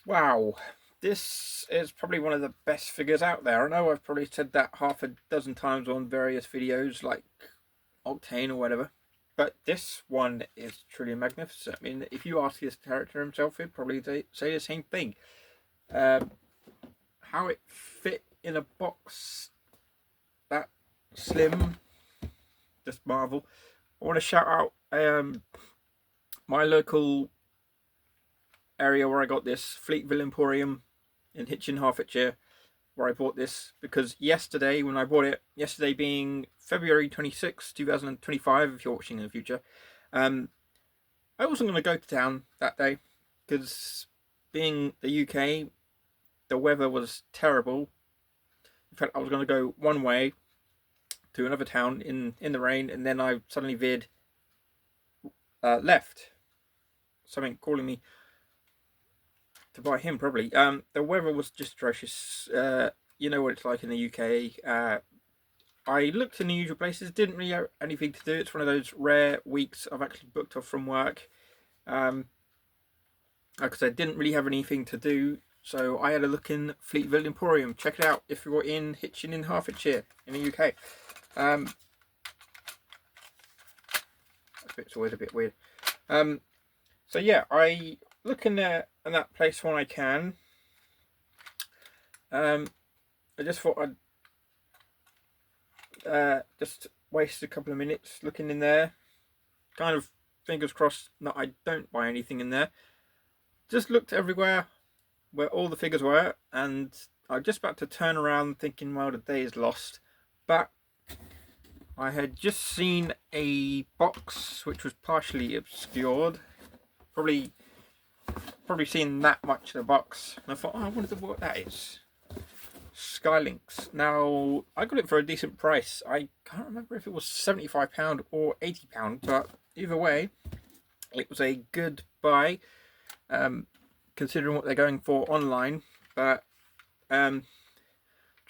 Wow, this is probably one of the best figures out there. I know I've probably said that half a dozen times on various videos like Octane or whatever, but this one is truly magnificent. I mean, if you ask his character himself, he'd probably say the same thing. How it fit in a box that slim, just marvel. I want to shout out my local area where I got this, Fleetville Emporium in Hitchin, Hertfordshire, where I bought this, because yesterday when I bought it, yesterday being February 26, 2025, if you're watching in the future, I wasn't going to go to town that day because being the UK, the weather was terrible. In fact, I was going to go one way to another town in the rain, and then I suddenly veered left. Something calling me to buy him, probably. The weather was just atrocious. You know what it's like in the UK. I looked in the usual places, didn't really have anything to do. It's one of those rare weeks I've actually booked off from work. Like I said, didn't really have anything to do, so I had a look in Fleetville Emporium. Check it out if you're in Hitchin in Hertfordshire in the UK. It's always a bit weird. So yeah, I look in there in that place when I can. I just thought I'd just waste a couple of minutes looking in there. Kind of fingers crossed that I don't buy anything in there. Just looked everywhere where all the figures were, and I'm just about to turn around thinking, well, the day is lost. But I had just seen a box which was partially obscured. Probably seen that much of the box. And I thought, oh, I wonder what that is. Lynx. Now, I got it for a decent price. I can't remember if it was £75 or £80, but either way, it was a good buy, considering what they're going for online. But trying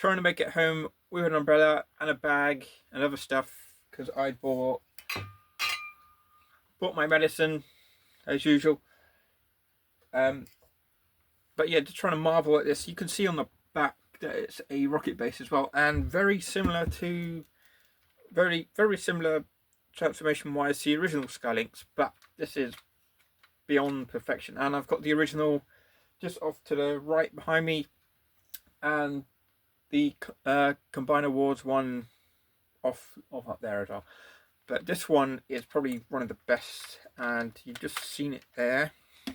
to make it home with an umbrella and a bag and other stuff, because I bought my medicine as usual. But yeah, just trying to marvel at this. You can see on the back that it's a rocket base as well, and very similar transformation wise to the original Lynx, but this is beyond perfection. And I've got the original just off to the right behind me, and the Combiner Wars one off up there as well. But this one is probably one of the best, and you've just seen it there. I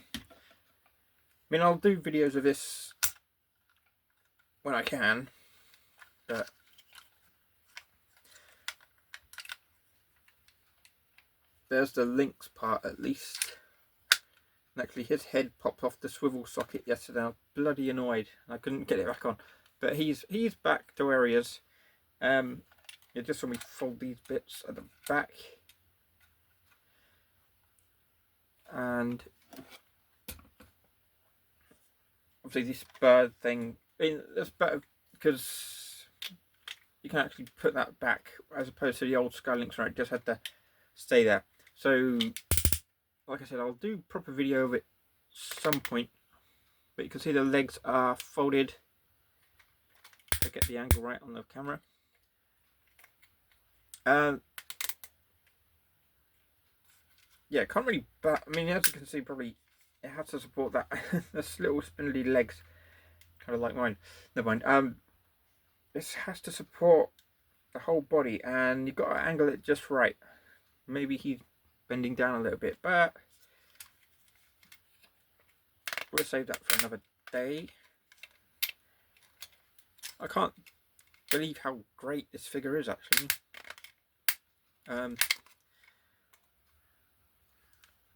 mean, I'll do videos of this when I can, but there's the Lynx part at least. And actually his head popped off the swivel socket yesterday. I was bloody annoyed. I couldn't get it back on. But he's back to where he is. It just when we fold these bits at the back. And obviously this bird thing, that's better because you can actually put that back as opposed to the old Lynx where it just had to stay there. So like I said, I'll do a proper video of it some point, but you can see the legs are folded. To get the angle right on the camera. Yeah, can't really, but I mean, as you can see, probably it has to support that. This little spindly legs, kind of like mine. Never mind. This has to support the whole body, and you've got to angle it just right. Maybe he's bending down a little bit, but we'll save that for another day. I can't believe how great this figure is, actually.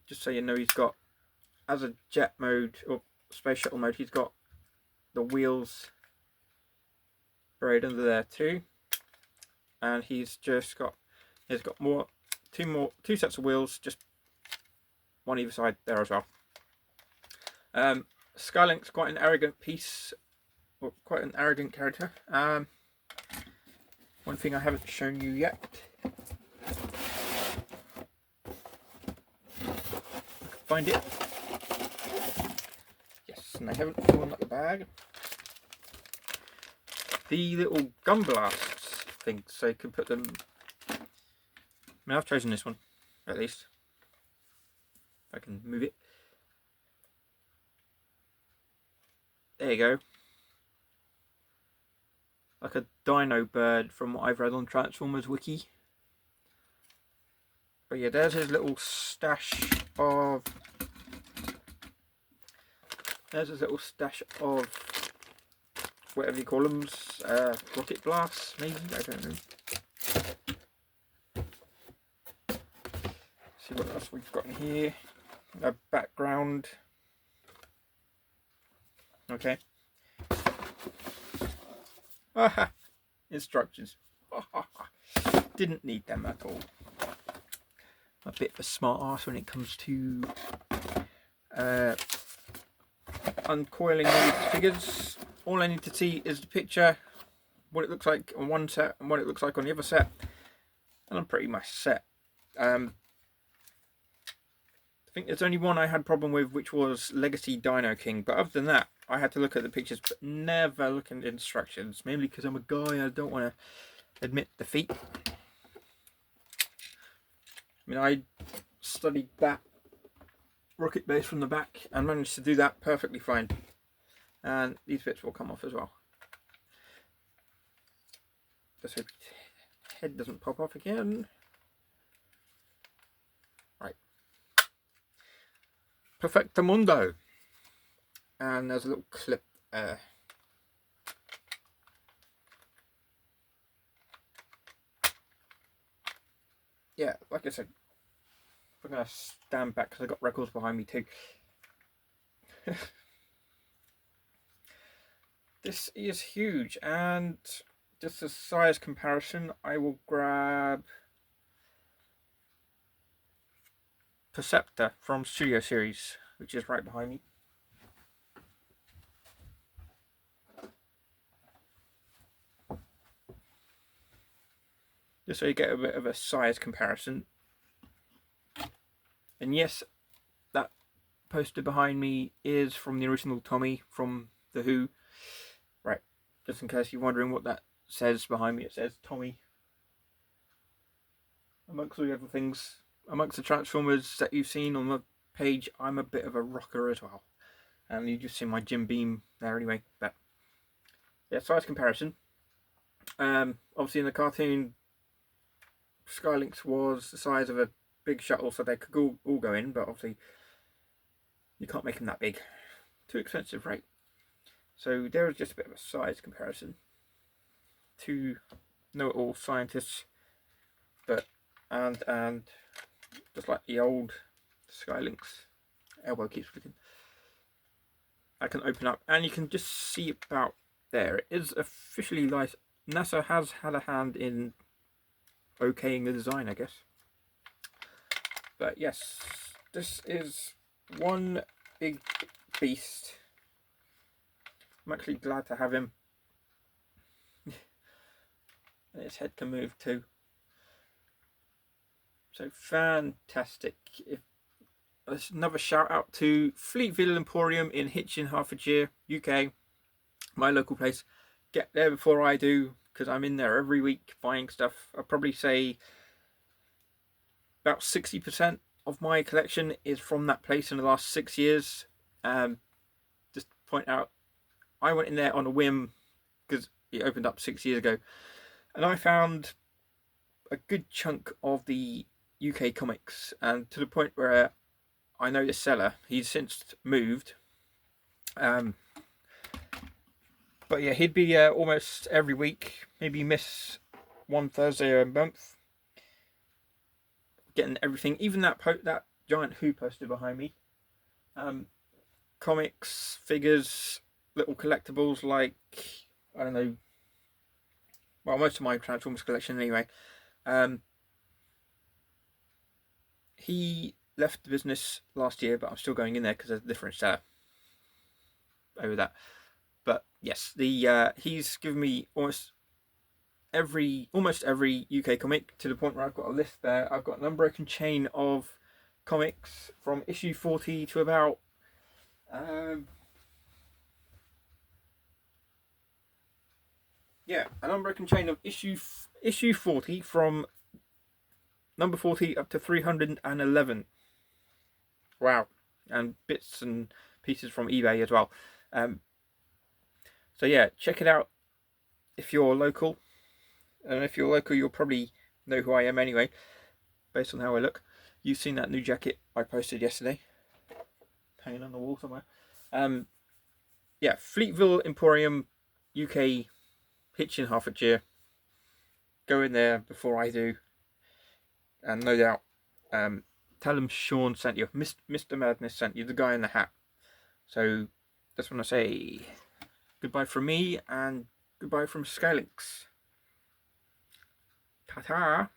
Just so you know, he's got, as a jet mode or space shuttle mode, he's got the wheels buried under there too, and he's got two sets of wheels, just one either side there as well. Lynx, quite an arrogant piece, or quite an arrogant character. One thing I haven't shown you yet. Find it. Yes. and they haven't fallen out the bag. The little gun blasts things, so you can put them. I mean, I've chosen this one, at least. I can move it. There you go. Like a dino bird from what I've read on Transformers Wiki. But yeah, there's his little stash of. There's his little stash of whatever you call them, rocket blasts, maybe, I don't know. See what else we've got in here. A background. Okay. Aha! Instructions. Didn't need them at all. A bit of a smart arse when it comes to uncoiling these figures. All I need to see is the picture, what it looks like on one set and what it looks like on the other set, and I'm pretty much set. I think there's only one I had problem with, which was Legacy Dino King, but other than that I had to look at the pictures but never look at the instructions, mainly because I'm a guy, I don't want to admit defeat. I mean, I studied that rocket base from the back and managed to do that perfectly fine. And these bits will come off as well. Just hope his head doesn't pop off again. Right. Perfectamundo. And there's a little clip. Yeah, like I said, I'm going to stand back because I've got records behind me too. This is huge, and just a size comparison, I will grab Perceptor from Studio Series, which is right behind me. Just so you get a bit of a size comparison. And yes, that poster behind me is from the original Tommy from The Who. Right, just in case you're wondering what that says behind me, it says Tommy. Amongst all the other things, amongst the Transformers that you've seen on the page, I'm a bit of a rocker as well. And you just see my Jim Beam there anyway. But yeah, size comparison. Obviously in the cartoon, Lynx was the size of a big shuttle, so they could all go in, but obviously you can't make them that big. Too expensive, right? So there is just a bit of a size comparison. Two know-it-all scientists, but and just like the old Lynx, elbow keeps flicking. I can open up, and you can just see about there. It is officially like NASA has had a hand in okaying the design, I guess. But yes, this is one big beast. I'm actually glad to have him. And his head can move too. So fantastic. There's another shout out to Fleetville Emporium in Hitchin, Hertfordshire, UK. My local place. Get there before I do, because I'm in there every week buying stuff. I'll probably say about 60% of my collection is from that place in the last 6 years. Just to point out, I went in there on a whim because it opened up 6 years ago, and I found a good chunk of the UK comics, and to the point where I know the seller, he's since moved. But yeah, he'd be almost every week, maybe miss one Thursday a month, getting everything, even that giant Who poster behind me. Comics, figures, little collectibles like, I don't know, well, most of my Transformers collection anyway. He left the business last year, but I'm still going in there because there's a different seller over that. But yes, he's given me almost every UK comic, to the point where I've got a list there. I've got an unbroken chain of comics from issue 40 to about Yeah, an unbroken chain of issue 40 from number 40 up to 311. Wow. And bits and pieces from eBay as well. So yeah, check it out if you're local. And if you're local, you'll probably know who I am anyway, based on how I look. You've seen that new jacket I posted yesterday, hanging on the wall somewhere. Yeah, Fleetville Emporium, UK, hitchin Hertfordshire. Go in there before I do, and no doubt, tell them Sean sent you, Mr. Madness sent you, the guy in the hat. So, just want to say goodbye from me and goodbye from Skylynx. Ta-ta!